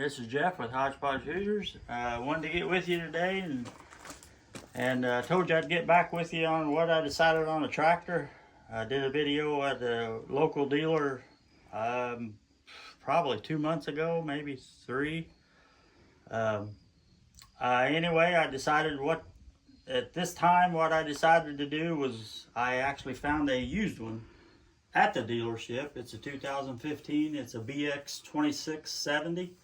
This is Jeff with Hodgepodge Hoosiers. Wanted to get with you today and told you I'd get back with you on what I decided on a tractor. I did a video at the local dealer probably 2 months ago, maybe 3. Anyway, I decided what I decided to do was I actually found a used one at the dealership. It's a 2015. It's a BX 2670.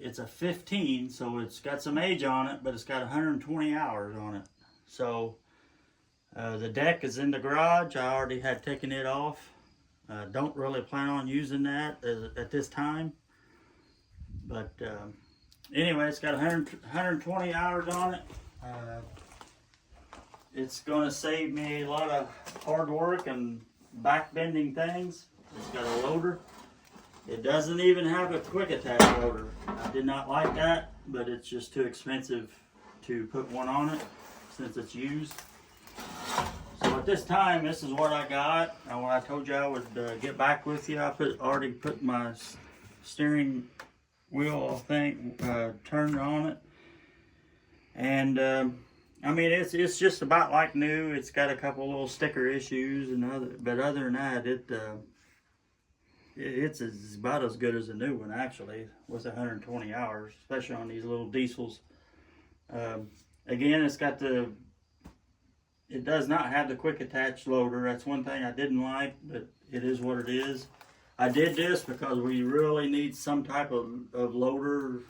It's a 15, so it's got some age on it, but it's got 120 hours on it. So the deck is in the garage. I already had taken it off. Don't really plan on using that at this time. But anyway, it's got 120 hours on it. It's going to save me a lot of hard work and back bending things. It's got a loader. It doesn't even have a quick attach loader. I did not like that, but it's just too expensive to put one on it since it's used. So at this time, this is what I got. And when I told you I would get back with you, I already put my steering wheel thing turned on it. And I mean, it's just about like new. It's got a couple little sticker issues but other than that, it's about as good as a new one, actually, with 120 hours, especially on these little diesels. Again, it does not have the quick attach loader. That's one thing I didn't like, but it is what it is. I did this because we really need some type of loader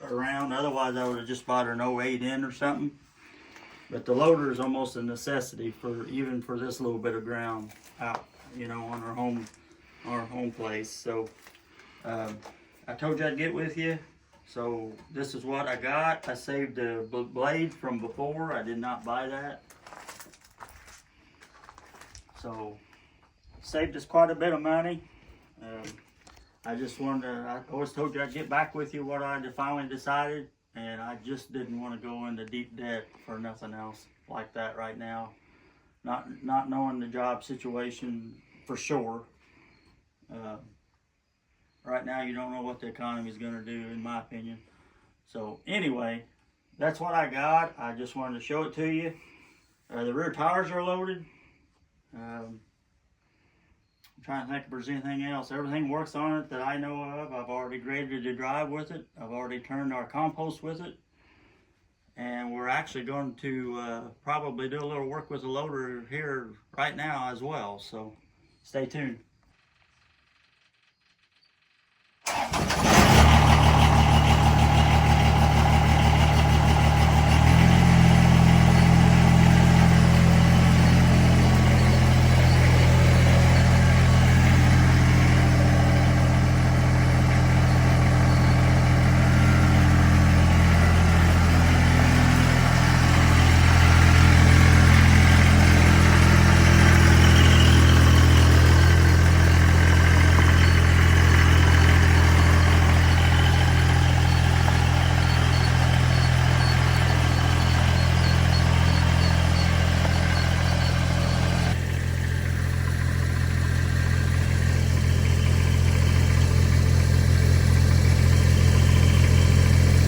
around. Otherwise, I would have just bought an 08 in or something. But the loader is almost a necessity even for this little bit of ground out, on our home place. So I told you I'd get with you. So this is what I got. I saved the blade from before. I did not buy that. So saved us quite a bit of money. I always told you I'd get back with you what I finally decided, and I just didn't want to go into deep debt for nothing else like that right now. Not knowing the job situation for sure. Right now you don't know what the economy is going to do, in my opinion. So anyway, that's what I got. I just wanted to show it to you. The rear tires are loaded. I'm trying to think if there's anything else. Everything works on it that I know of. I've already graded the drive with it. I've already turned our compost with it. And we're actually going to probably do a little work with the loader here right now as well. So stay tuned.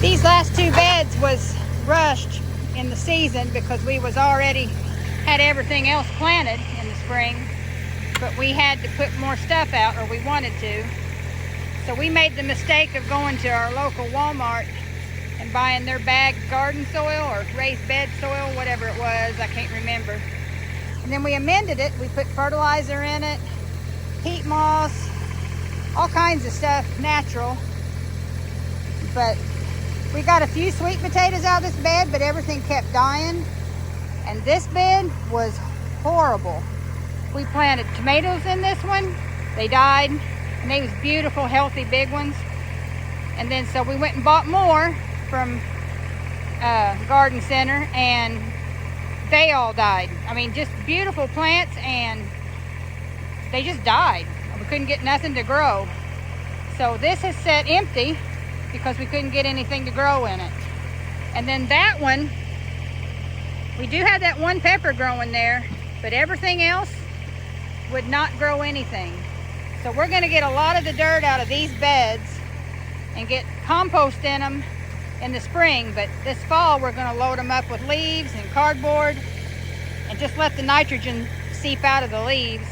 These last 2 beds was rushed in the season because we was already had everything else planted in the spring, but we had to put more stuff out, or we wanted to. So we made the mistake of going to our local Walmart and buying their bagged garden soil or raised bed soil, whatever it was, I can't remember. And then we amended it. We put fertilizer in it, peat moss, all kinds of stuff, natural. But we got a few sweet potatoes out of this bed, but everything kept dying. And this bed was horrible. We planted tomatoes in this one. They died, and they was beautiful, healthy, big ones. And then so we went and bought more from Garden Center, and they all died. I mean, just beautiful plants, and they just died. We couldn't get nothing to grow. So this is set empty because we couldn't get anything to grow in it. And then that one, we do have that one pepper growing there, but everything else would not grow anything. So we're gonna get a lot of the dirt out of these beds and get compost in them in the spring. But this fall we're going to load them up with leaves and cardboard and just let the nitrogen seep out of the leaves.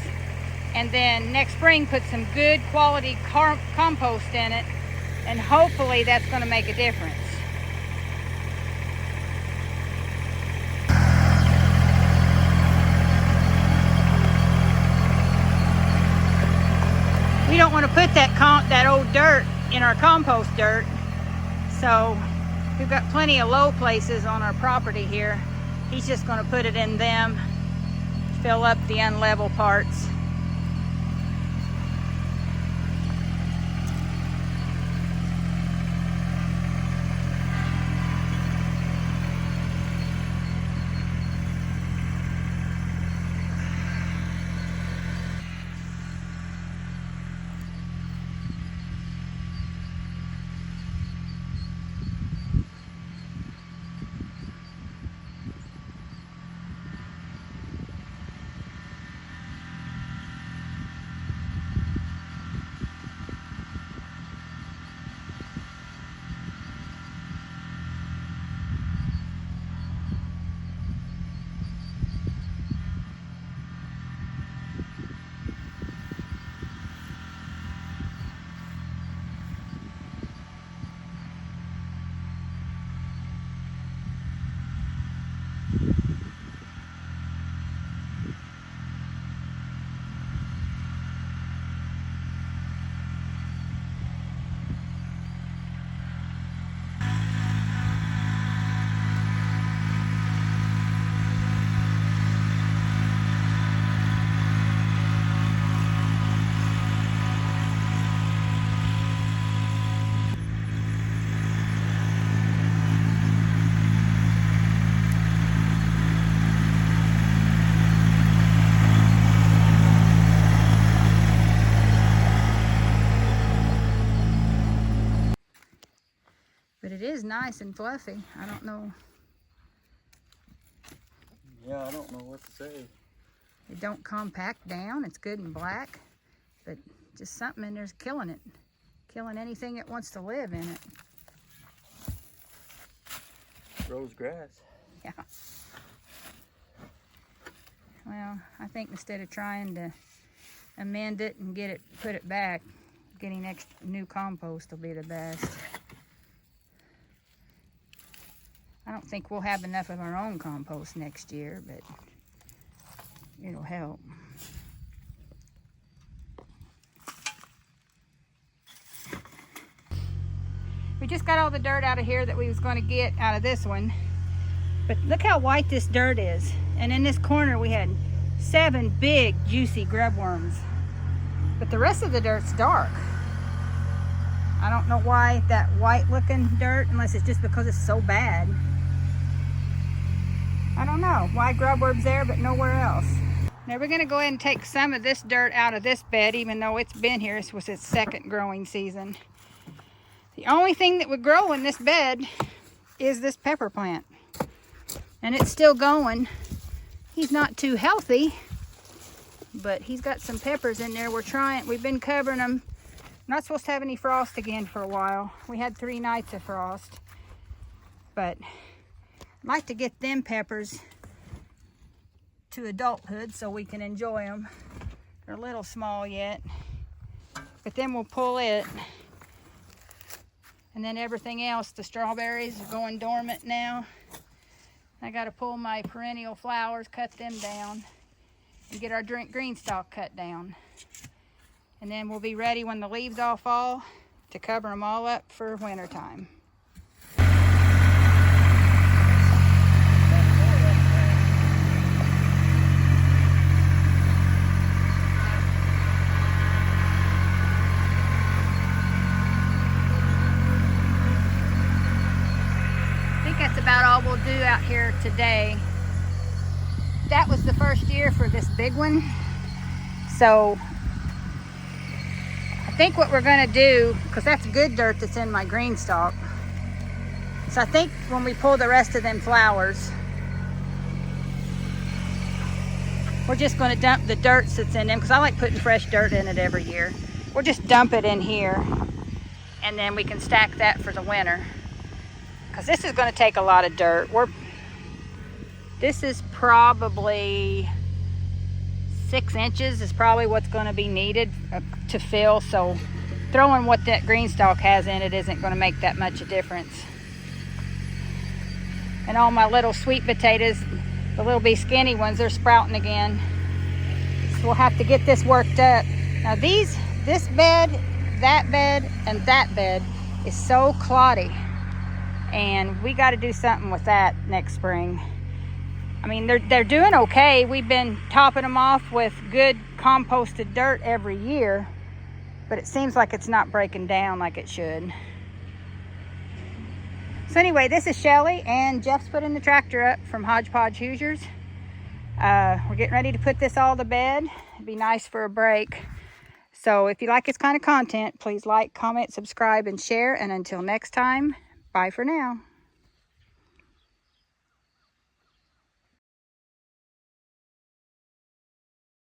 And then next spring put some good quality compost in it, and hopefully that's going to make a difference. We don't want to put that old dirt in our compost dirt, so we've got plenty of low places on our property here. He's just going to put it in them, fill up the unlevel parts. But it is nice and fluffy. I don't know. Yeah, I don't know what to say. It don't compact down. It's good and black. But just something in there's killing it. Killing anything that wants to live in it. Grows grass. Yeah. Well, I think instead of trying to amend it and put it back, getting new compost will be the best. I don't think we'll have enough of our own compost next year, but it'll help. We just got all the dirt out of here that we was going to get out of this one. But look how white this dirt is. And in this corner we had 7 big juicy grub worms. But the rest of the dirt's dark. I don't know why that white looking dirt, unless it's just because it's so bad. I don't know why grubworm's there but nowhere else. Now we're going to go ahead and take some of this dirt out of this bed, even though it's been here. This was its second growing season. The only thing that would grow in this bed is this pepper plant. And it's still going. He's not too healthy, but he's got some peppers in there. We've been covering them. Not supposed to have any frost again for a while. We had 3 nights of frost. But I'd like to get them peppers to adulthood so we can enjoy them. They're a little small yet. But then we'll pull it. And then everything else, the strawberries are going dormant now. I got to pull my perennial flowers, cut them down, and get our green stalk cut down. And then we'll be ready when the leaves all fall to cover them all up for winter time. That's about all we'll do out here today. That was the first year for this big one. So I think what we're gonna do, because that's good dirt that's in my green stalk. So I think when we pull the rest of them flowers, we're just gonna dump the dirt that's in them, because I like putting fresh dirt in it every year. We'll just dump it in here. and then we can stack that for the winter. Because this is going to take a lot of dirt. This is probably 6 inches is probably what's going to be needed to fill. So throwing what that green stalk has in it isn't going to make that much a difference. And all my little sweet potatoes, the little bitty skinny ones, they're sprouting again. So we'll have to get this worked up. Now this bed, that bed, and that bed is so cloddy. And we got to do something with that next spring. I mean, they're doing okay. We've been topping them off with good composted dirt every year, but it seems like it's not breaking down like it should. So anyway, this is Shelly, and Jeff's putting the tractor up from Hodgepodge Hoosiers. We're getting ready to put this all to bed. It'd be nice for a break. So if you like this kind of content, please like, comment, subscribe, and share. And until next time, bye for now.